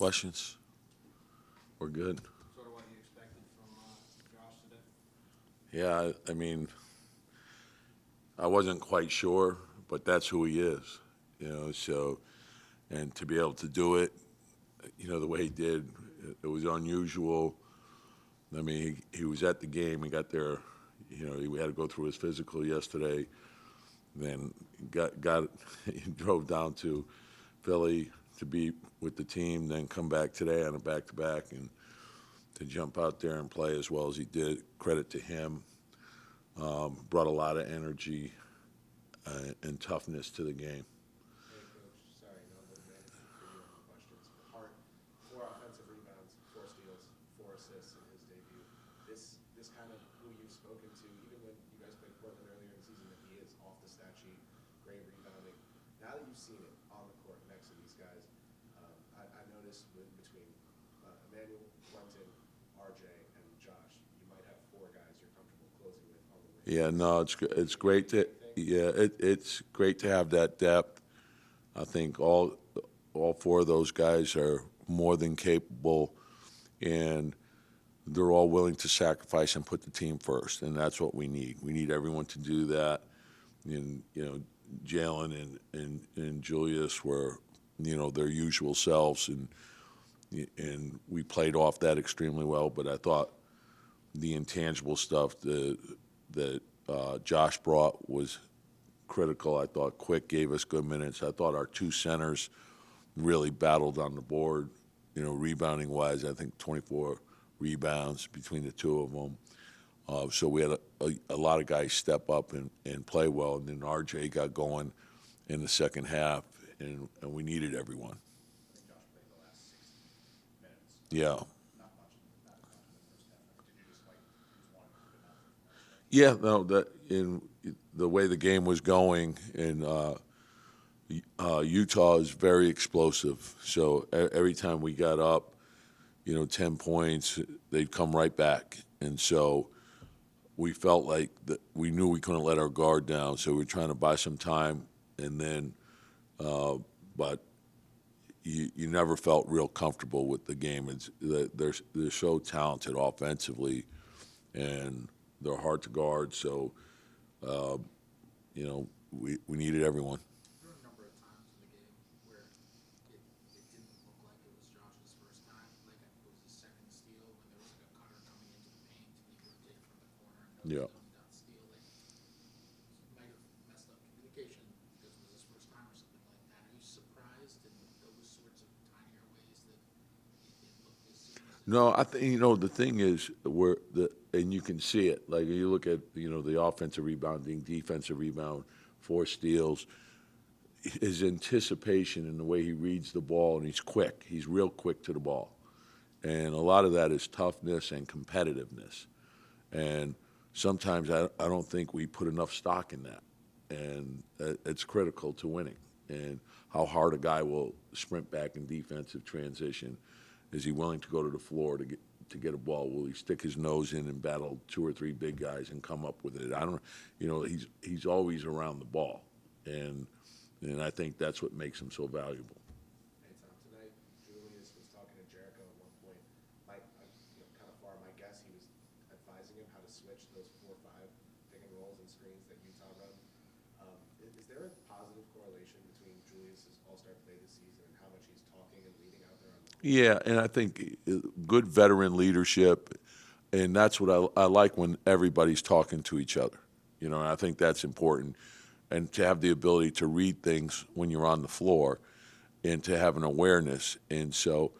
questions? We're good. Sort of what you expected from Josh today? Yeah, I mean, I wasn't quite sure, but that's who he is, so, and to be able to do it, the way he did, it was unusual. I mean, he was at the game, he got there, he had to go through his physical yesterday, then he drove down to Philly to be with the team, then come back today on a back-to-back, and to jump out there and play as well as he did, credit to him. Brought a lot of energy and toughness to the game. Hey, Coach, sorry, not a little bit for you on the questions. But Hart, 4 offensive rebounds, 4 steals, 4 assists in his debut. This kind of who you've spoken to, even when you guys played Portland earlier in the season, that he is off the stat sheet, great rebounding. Now that you've seen it on the court next to these guys, I noticed between Emmanuel, Quentin, RJ, and Josh, you might have 4 guys you're comfortable closing with on the wing. Yeah, no, it's great to it's great to have that depth. I think all 4 of those guys are more than capable, and they're all willing to sacrifice and put the team first, and that's what we need. We need everyone to do that. And Jalen and Julius were their usual selves, and we played off that extremely well. But I thought the intangible stuff that Josh brought was critical. I thought Quick gave us good minutes. I thought our 2 centers really battled on the board, rebounding wise. I think 24 rebounds between the 2 of them. So we had a lot of guys step up and play well, and then RJ got going in the second half, and we needed everyone. I think Josh played the last 60 minutes. Yeah. Not much in the first half. Did you just just want Yeah, to no, that in the way the game was going, and Utah is very explosive. So every time we got up, 10 points, they'd come right back. And so we felt like that we knew we couldn't let our guard down. So we were trying to buy some time, and then, but you never felt real comfortable with the game. They're so talented offensively, and they're hard to guard. So, we needed everyone. There were a number of times in the game where it didn't look like it was Josh's first time. Like it was his second steal when there was like a cutter coming into the paint and he would take from the corner and Yeah. coming down steal. Like might have messed up communication because it was his first time or something like that. Are you surprised in those sorts of tinier ways that it looked as seamless? No, I think the thing is and you can see it. Like you look at the offensive rebounding, defensive rebound, 4 steals. His anticipation and the way he reads the ball, and he's quick. He's real quick to the ball, and a lot of that is toughness and competitiveness. And sometimes I don't think we put enough stock in that, and it's critical to winning. And how hard a guy will sprint back in defensive transition. Is he willing to go to the floor to get a ball? Will he stick his nose in and battle 2 or 3 big guys and come up with it? I don't. He's always around the ball, and I think that's what makes him so valuable. Hey, Tom, tonight Julius was talking to Jericho at one point. Kind of far, my guess he was advising him how to switch those 4-5 pick and rolls and screens that Utah run. Is there a positive correlation between Julius's All-Star play this season and how much he's talking and leading out there on the court? Yeah, and I think good veteran leadership, and that's what I like when everybody's talking to each other. And I think that's important, and to have the ability to read things when you're on the floor, and to have an awareness. And so,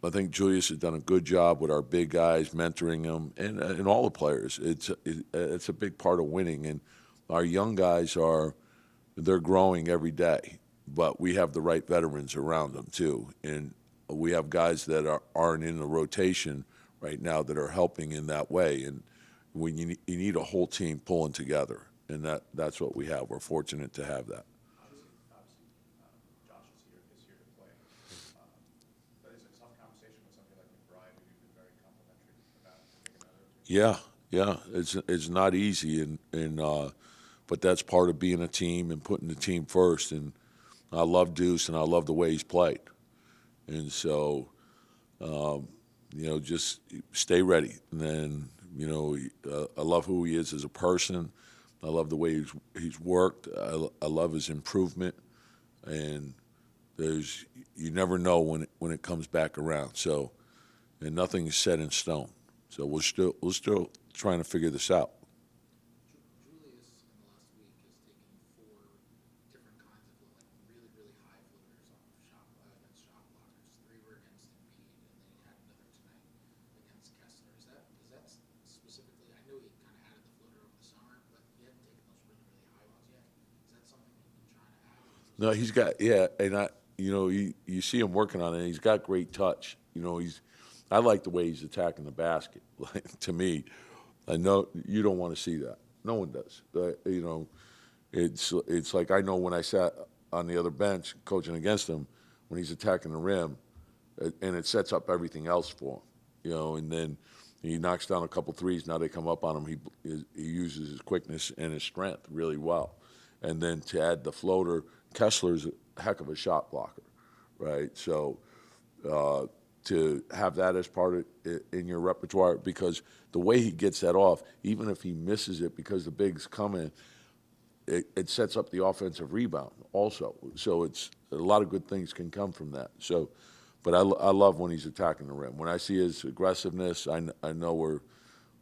I think Julius has done a good job with our big guys, mentoring them, and all the players. It's a big part of winning, and our young guys they're growing every day, but we have the right veterans around them too, and we have guys that aren't in the rotation right now that are helping in that way. And when you need a whole team pulling together, and that's what we have. We're fortunate to have that. Obviously, Josh is here to play. But is it a tough conversation with somebody like McBride, who you've been very complimentary about to take another two? Yeah, it's not easy, and but that's part of being a team and putting the team first. And I love Deuce, and I love the way he's played. And so, just stay ready. And then, I love who he is as a person. I love the way he's worked. I love his improvement. And you never know when it comes back around. So, and nothing is set in stone. So we're still trying to figure this out. Julius in the last week has taken 4 different kinds of really, really high floaters off of against shot blockers. 3 were against Embiid, and then he had another tonight against Kessler. Is that specifically? I know he kind of added the floater over the summer, but he hadn't taken those really, really high ones yet. Is that something he's been trying to add? No, he's got, yeah, and you see him working on it. And he's got great touch. I like the way he's attacking the basket. Like, to me, I know you don't want to see that. No one does. It's like I know when I sat on the other bench coaching against him, when he's attacking the rim, and it sets up everything else for him. And then he knocks down a couple threes. Now they come up on him. He uses his quickness and his strength really well. And then to add the floater, Kessler's a heck of a shot blocker, right? So to have that as part of in your repertoire, because the way he gets that off, even if he misses it because the big's coming, it sets up the offensive rebound also. So it's a lot of good things can come from that. So, but I love when he's attacking the rim. When I see his aggressiveness, I know we're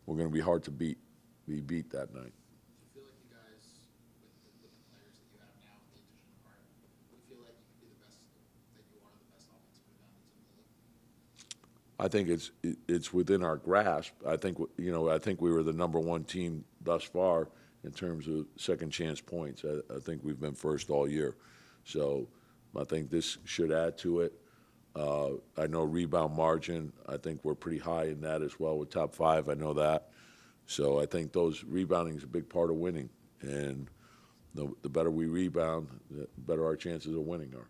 going to be hard to beat that night. Do you feel like you guys, with the players that you have now, with the addition of Hart, do you feel like you could be the best, that you are the best offensive rebounding team in the league? I think it's within our grasp. I think we were the number 1 team thus far in terms of second chance points. I think we've been first all year, so I think this should add to it. I know rebound margin. I think we're pretty high in that as well with top 5. I know that, so I think those rebounding is a big part of winning, and the better we rebound, the better our chances of winning are.